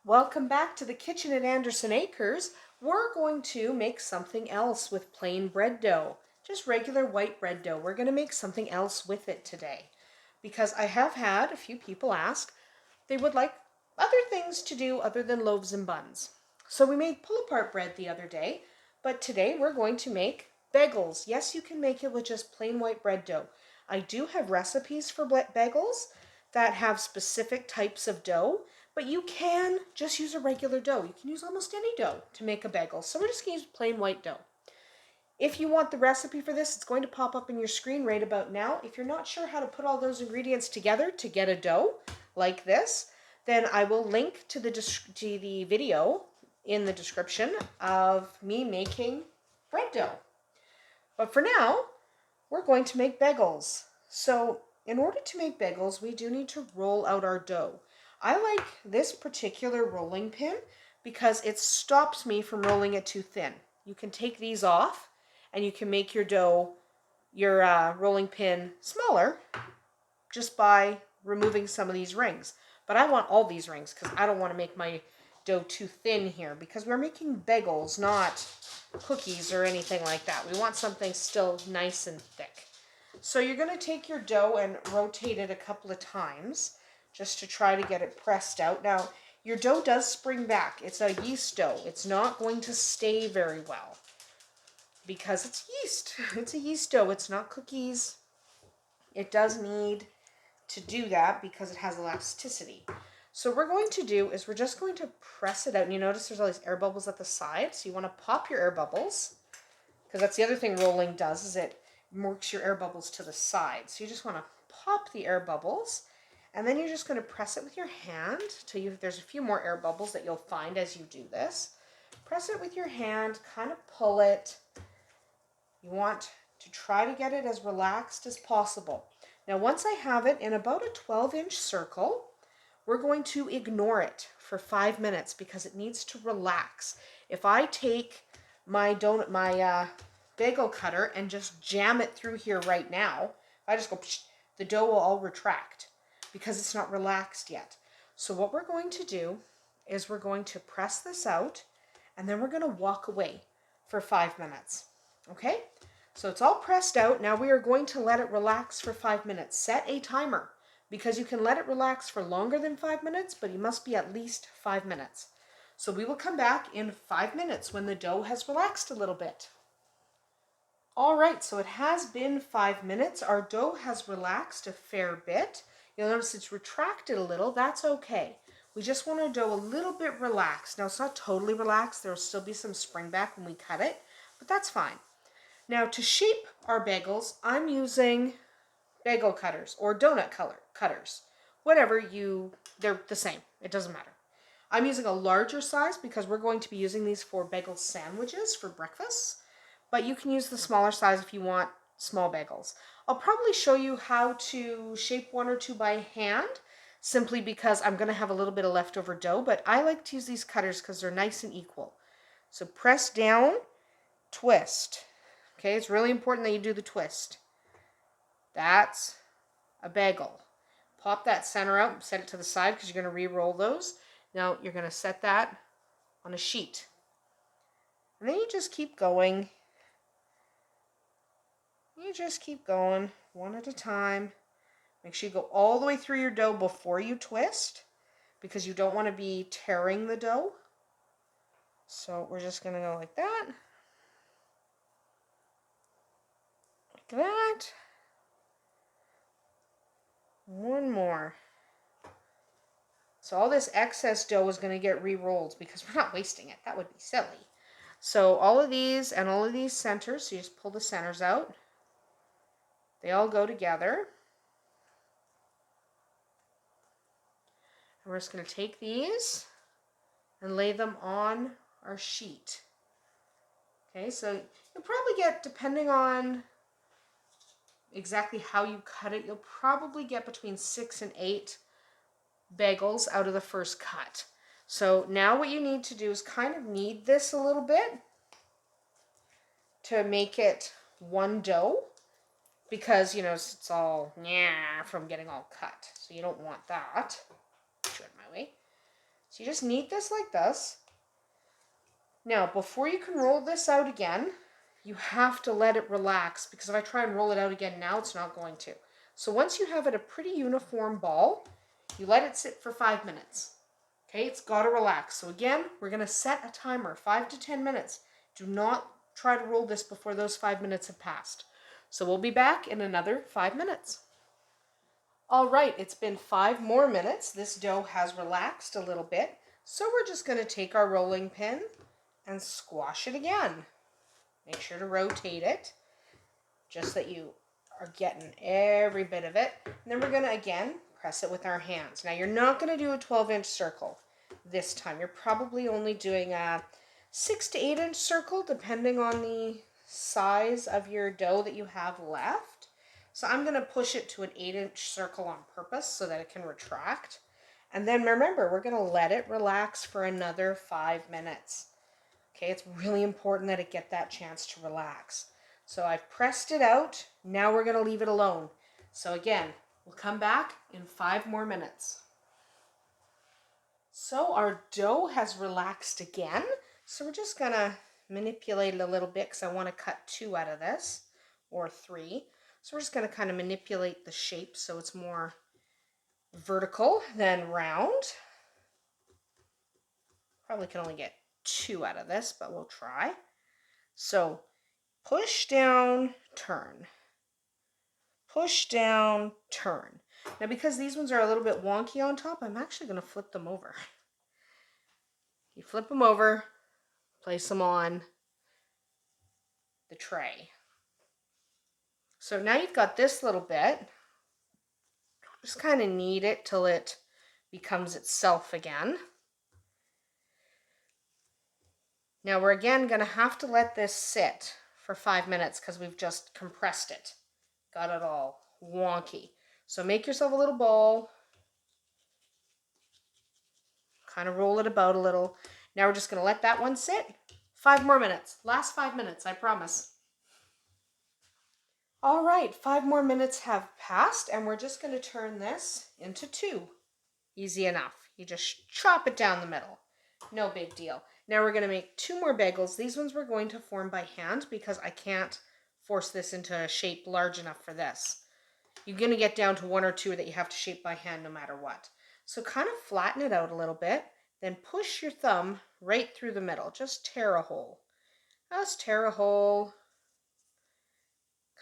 Welcome back to the kitchen at Andersen Acres. We're going to make something else with plain bread dough. Just regular white bread dough. We're going to make something else with it today. Because I have had a few people ask, they would like other things to do other than loaves and buns. So we made pull-apart bread the other day, but today we're going to make bagels. Yes, you can make it with just plain white bread dough. I do have recipes for bagels that have specific types of dough, but you can just use a regular dough. You can use almost any dough to make a bagel. So we're just going to use plain white dough. If you want the recipe for this, it's going to pop up in your screen right about now. If you're not sure how to put all those ingredients together to get a dough like this, then I will link to the video in the description of me making bread dough. But for now, we're going to make bagels. So in order to make bagels, we do need to roll out our dough. I like this particular rolling pin because it stops me from rolling it too thin. You can take these off and you can make your dough, your rolling pin smaller just by removing some of these rings. But I want all these rings because I don't want to make my dough too thin here because we're making bagels, not cookies or anything like that. We want something still nice and thick. So you're going to take your dough and rotate it a couple of times just to try to get it pressed out. Now, your dough does spring back. It's a yeast dough. It's not going to stay very well because it's yeast. It's a yeast dough. It's not cookies. It does need to do that because it has elasticity. So what we're going to do is we're just going to press it out. And you notice there's all these air bubbles at the side. So you want to pop your air bubbles because that's the other thing rolling does is it works your air bubbles to the side. So you just want to pop the air bubbles and then you're just going to press it with your hand till there's a few more air bubbles that you'll find as you do this. Press it with your hand, kind of pull it. You want to try to get it as relaxed as possible. Now once I have it in about a 12-inch circle, we're going to ignore it for 5 minutes because it needs to relax. If I take my bagel cutter and just jam it through here right now, if I just go, psh, the dough will all retract because it's not relaxed yet. So what we're going to do is we're going to press this out and then we're going to walk away for 5 minutes. Okay? So it's all pressed out. Now we are going to let it relax for 5 minutes. Set a timer because you can let it relax for longer than 5 minutes, but you must be at least 5 minutes. So we will come back in 5 minutes when the dough has relaxed a little bit. All right, so it has been 5 minutes. Our dough has relaxed a fair bit. You'll notice it's retracted a little. That's okay. We just want our dough a little bit relaxed. Now it's not totally relaxed. There will still be some spring back when we cut it, but that's fine. Now to shape our bagels, I'm using bagel cutters or donut cutters. Whatever they're the same. It doesn't matter. I'm using a larger size because we're going to be using these for bagel sandwiches for breakfast. But you can use the smaller size if you want small bagels. I'll probably show you how to shape one or two by hand simply because I'm going to have a little bit of leftover dough. But I like to use these cutters because they're nice and equal. So press down, twist. Okay, it's really important that you do the twist. That's a bagel. Pop that center out, set it to the side because you're going to re-roll those. Now you're going to set that on a sheet. And then you just keep going. You just keep going one at a time. Make sure you go all the way through your dough before you twist because you don't want to be tearing the dough. So we're just going to go like that. Like that. One more. So all this excess dough is going to get re-rolled because we're not wasting it. That would be silly. So all of these and all of these centers, so you just pull the centers out. They all go together. And we're just going to take these and lay them on our sheet. Okay, so you'll probably get, depending on exactly how you cut it, you'll probably get between 6 and 8 bagels out of the first cut. So now what you need to do is kind of knead this a little bit to make it one dough because, you know, it's all from getting all cut. So you don't want that. Get my way. So you just knead this like this. Now, before you can roll this out again, you have to let it relax, because if I try and roll it out again now, it's not going to. So once you have it a pretty uniform ball, you let it sit for 5 minutes. Okay, it's got to relax. So again, we're going to set a timer, 5 to 10 minutes. Do not try to roll this before those 5 minutes have passed. So we'll be back in another 5 minutes. All right, it's been 5 more minutes. This dough has relaxed a little bit. So we're just going to take our rolling pin and squash it again. Make sure to rotate it, just that you are getting every bit of it. And then we're going to, again, press it with our hands. Now, you're not going to do a 12-inch circle this time. You're probably only doing a 6 to 8-inch circle, depending on the size of your dough that you have left. So I'm going to push it to an 8-inch circle on purpose so that it can retract. And then remember, we're going to let it relax for another 5 minutes. Okay, it's really important that it get that chance to relax. So I've pressed it out. Now we're going to leave it alone. So again, we'll come back in 5 more minutes. So our dough has relaxed again. So we're just going to manipulate it a little bit, because I want to cut 2 out of this, or 3. So we're just going to kind of manipulate the shape so it's more vertical than round. Probably can only get 2 out of this, but we'll try. So push down, turn. Push down, turn. Now, because these ones are a little bit wonky on top, I'm actually going to flip them over. You flip them over, place them on the tray. So now you've got this little bit. Just kind of knead it till it becomes itself again. Now we're again going to have to let this sit for 5 minutes, because we've just compressed it. Got it all wonky. So make yourself a little ball. Kind of roll it about a little. Now we're just going to let that one sit. 5 more minutes. Last 5 minutes, I promise. All right, 5 more minutes have passed, and we're just going to turn this into 2. Easy enough. You just chop it down the middle. No big deal. Now we're going to make 2 more bagels. These ones we're going to form by hand, because I can't force this into a shape large enough for this. You're going to get down to 1 or 2 that you have to shape by hand no matter what. So kind of flatten it out a little bit, then push your thumb right through the middle. Just tear a hole. Just tear a hole.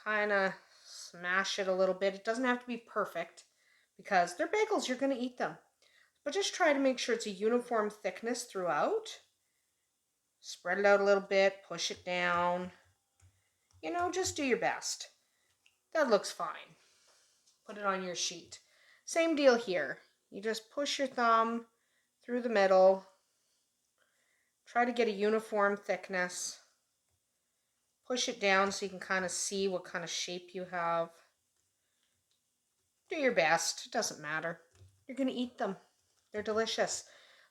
Kind of smash it a little bit. It doesn't have to be perfect, because they're bagels. You're going to eat them. But just try to make sure it's a uniform thickness throughout. Spread it out a little bit. Push it down. You know, just do your best. That looks fine. Put it on your sheet. Same deal here. You just push your thumb through the middle. Try to get a uniform thickness. Push it down so you can kind of see what kind of shape you have. Do your best. It doesn't matter. You're going to eat them. They're delicious.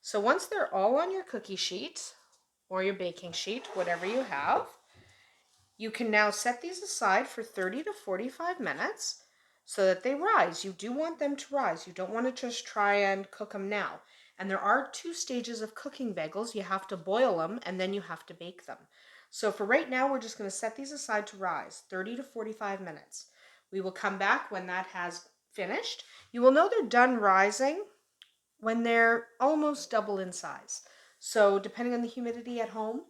So once they're all on your cookie sheet or your baking sheet, whatever you have, you can now set these aside for 30 to 45 minutes so that they rise. You do want them to rise. You don't want to just try and cook them now. And there are 2 stages of cooking bagels. You have to boil them, and then you have to bake them. So for right now, we're just going to set these aside to rise, 30 to 45 minutes. We will come back when that has finished. You will know they're done rising when they're almost double in size. So depending on the humidity at home,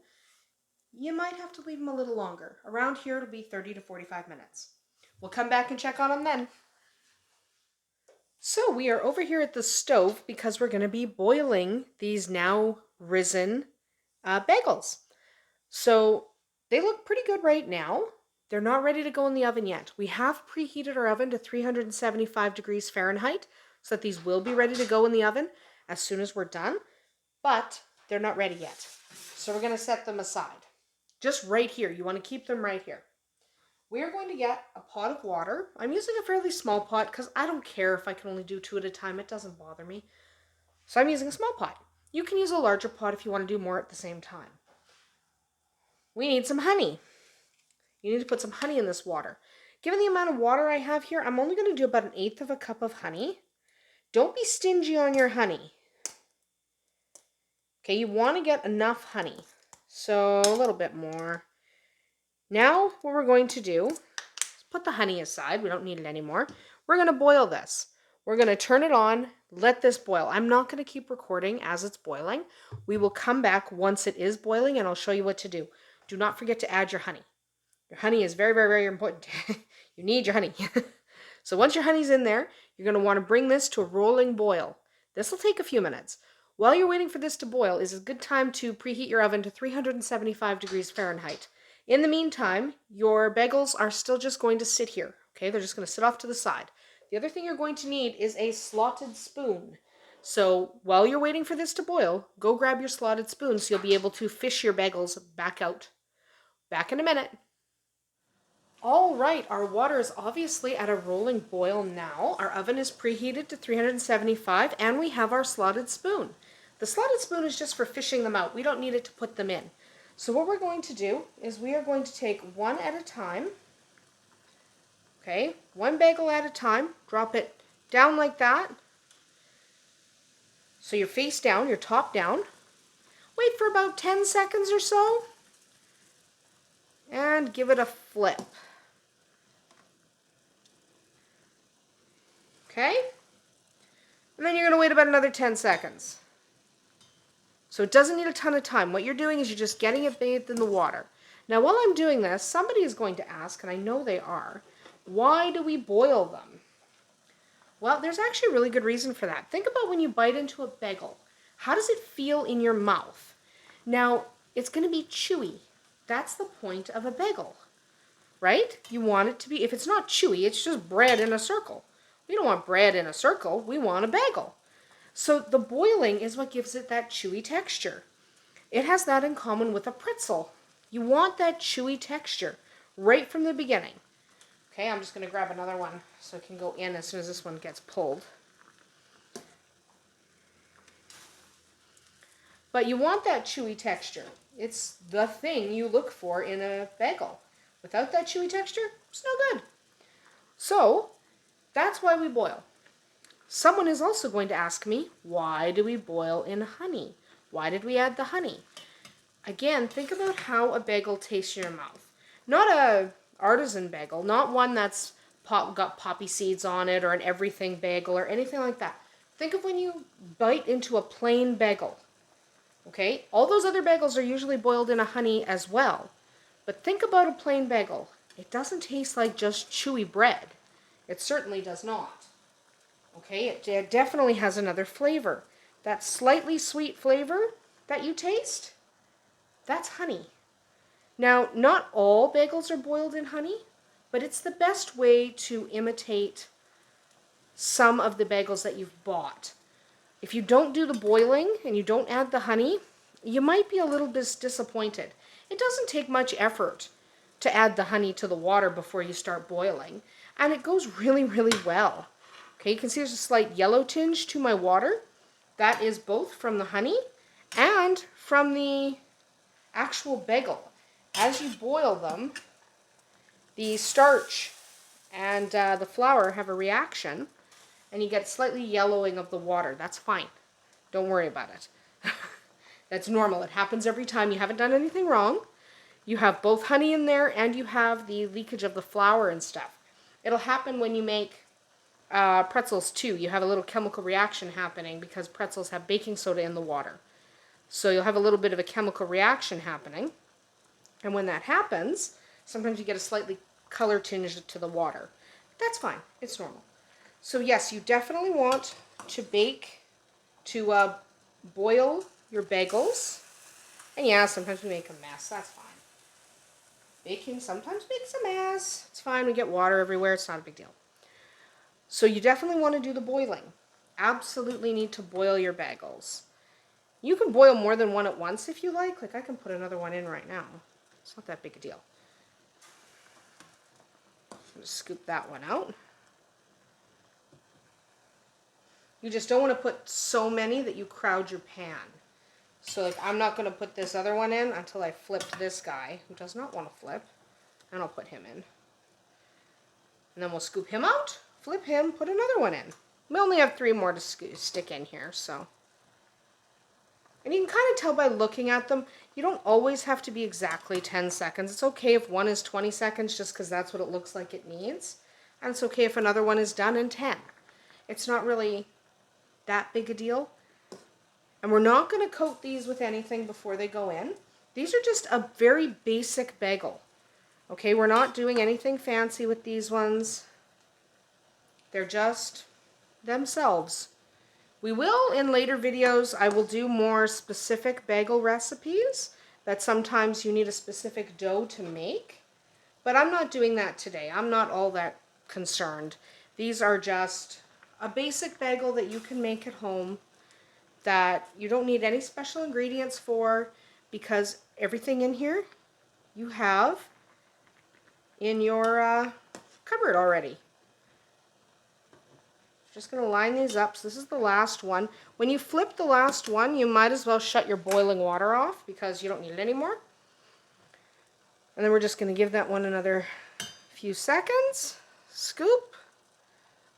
you might have to leave them a little longer. Around here, it'll be 30 to 45 minutes. We'll come back and check on them then. So we are over here at the stove because we're going to be boiling these now risen bagels. So they look pretty good right now. They're not ready to go in the oven yet. We have preheated our oven to 375 degrees Fahrenheit so that these will be ready to go in the oven as soon as we're done, but they're not ready yet. So we're going to set them aside. Just right here. You want to keep them right here. We're going to get a pot of water. I'm using a fairly small pot because I don't care if I can only do 2 at a time. It doesn't bother me. So I'm using a small pot. You can use a larger pot if you want to do more at the same time. We need some honey. You need to put some honey in this water. Given the amount of water I have here, I'm only going to do about 1/8 of a cup of honey. Don't be stingy on your honey. Okay, you want to get enough honey. So a little bit more. Now what we're going to do is put the honey aside. We don't need it anymore. We're going to boil this. We're going to turn it on, let this boil. I'm not going to keep recording as it's boiling. We will come back once it is boiling and I'll show you what to do. Do not forget to add your honey. Your honey is very, very, very important. You need your honey. So once your honey's in there, you're going to want to bring this to a rolling boil. This will take a few minutes. While you're waiting for this to boil is a good time to preheat your oven to 375 degrees Fahrenheit. In the meantime, your bagels are still just going to sit here. Okay, they're just going to sit off to the side. The other thing you're going to need is a slotted spoon. So while you're waiting for this to boil, go grab your slotted spoon so you'll be able to fish your bagels back out. Back in a minute. All right, our water is obviously at a rolling boil now. Our oven is preheated to 375 and we have our slotted spoon. The slotted spoon is just for fishing them out. We don't need it to put them in. So what we're going to do is we are going to take one at a time. Okay, one bagel at a time. Drop it down like that. So you're face down, you're top down. Wait for about 10 seconds or so. And give it a flip. Okay? And then you're going to wait about another 10 seconds. So it doesn't need a ton of time. What you're doing is you're just getting it bathed in the water. Now while I'm doing this, somebody is going to ask, and I know they are, why do we boil them? Well, there's actually a really good reason for that. Think about when you bite into a bagel. How does it feel in your mouth? Now, it's going to be chewy. That's the point of a bagel, right? You want it to be, if it's not chewy, it's just bread in a circle. We don't want bread in a circle. We want a bagel. So the boiling is what gives it that chewy texture. It has that in common with a pretzel. You want that chewy texture right from the beginning. Okay, I'm just going to grab another one so it can go in as soon as this one gets pulled. But you want that chewy texture. It's the thing you look for in a bagel. Without that chewy texture, it's no good. So that's why we boil. Someone is also going to ask me, why do we boil in honey? Why did we add the honey? Again, think about how a bagel tastes in your mouth. Not a artisan bagel, not one that's got poppy seeds on it or an everything bagel or anything like that. Think of when you bite into a plain bagel. Okay? All those other bagels are usually boiled in a honey as well. But think about a plain bagel. It doesn't taste like just chewy bread. It certainly does not. Okay, it definitely has another flavor. That slightly sweet flavor that you taste, that's honey. Now, not all bagels are boiled in honey, but it's the best way to imitate some of the bagels that you've bought. If you don't do the boiling and you don't add the honey, you might be a little bit disappointed. It doesn't take much effort to add the honey to the water before you start boiling, and it goes really, really well. Okay, you can see there's a slight yellow tinge to my water. That is both from the honey and from the actual bagel. As you boil them, the starch and the flour have a reaction, and you get slightly yellowing of the water. That's fine. Don't worry about it. That's normal. It happens every time. You haven't done anything wrong. You have both honey in there, and you have the leakage of the flour and stuff. It'll happen when you make pretzels too. You have a little chemical reaction happening because pretzels have baking soda in the water. So you'll have a little bit of a chemical reaction happening. And when that happens, sometimes you get a slightly color tinge to the water. That's fine. It's normal. So yes, you definitely want to boil your bagels. And yeah, sometimes we make a mess. That's fine. Baking sometimes makes a mess. It's fine. We get water everywhere. It's not a big deal. So you definitely want to do the boiling. Absolutely need to boil your bagels. You can boil more than one at once if you like. Like I can put another one in right now. It's not that big a deal. I'm going to scoop that one out. You just don't want to put so many that you crowd your pan. So like I'm not going to put this other one in until I flip this guy who does not want to flip. And I'll put him in. And then we'll scoop him out, flip him, put another one in. We only have 3 more to stick in here, so. And you can kind of tell by looking at them. You don't always have to be exactly 10 seconds. It's okay if one is 20 seconds just because that's what it looks like it needs. And it's okay if another one is done in 10. It's not really that big a deal. And we're not going to coat these with anything before they go in. These are just a very basic bagel. Okay, we're not doing anything fancy with these ones. They're just themselves. We will, in later videos, I will do more specific bagel recipes that sometimes you need a specific dough to make. But I'm not doing that today. I'm not all that concerned. These are just a basic bagel that you can make at home that you don't need any special ingredients for, because everything in here you have in your cupboard already. Just going to line these up. So this is the last one. When you flip the last one, you might as well shut your boiling water off because you don't need it anymore. And then we're just going to give that one another few seconds. Scoop.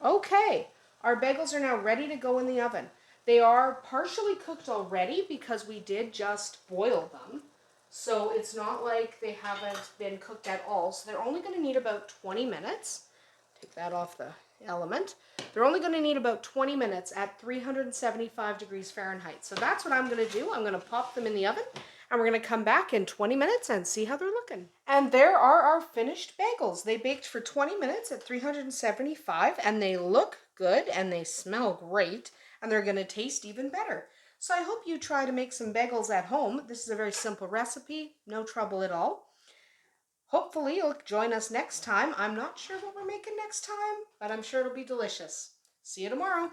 Okay, our bagels are now ready to go in the oven. They are partially cooked already because we did just boil them. So it's not like they haven't been cooked at all. So they're only going to need about 20 minutes. Take that off the element. They're only going to need about 20 minutes at 375 degrees Fahrenheit. So that's what I'm going to do. I'm going to pop them in the oven and we're going to come back in 20 minutes and see how they're looking. And there are our finished bagels. They baked for 20 minutes at 375 and they look good and they smell great and they're going to taste even better. So I hope you try to make some bagels at home. This is a very simple recipe, no trouble at all. Hopefully you'll join us next time. I'm not sure what we're making next time, but I'm sure it'll be delicious. See you tomorrow.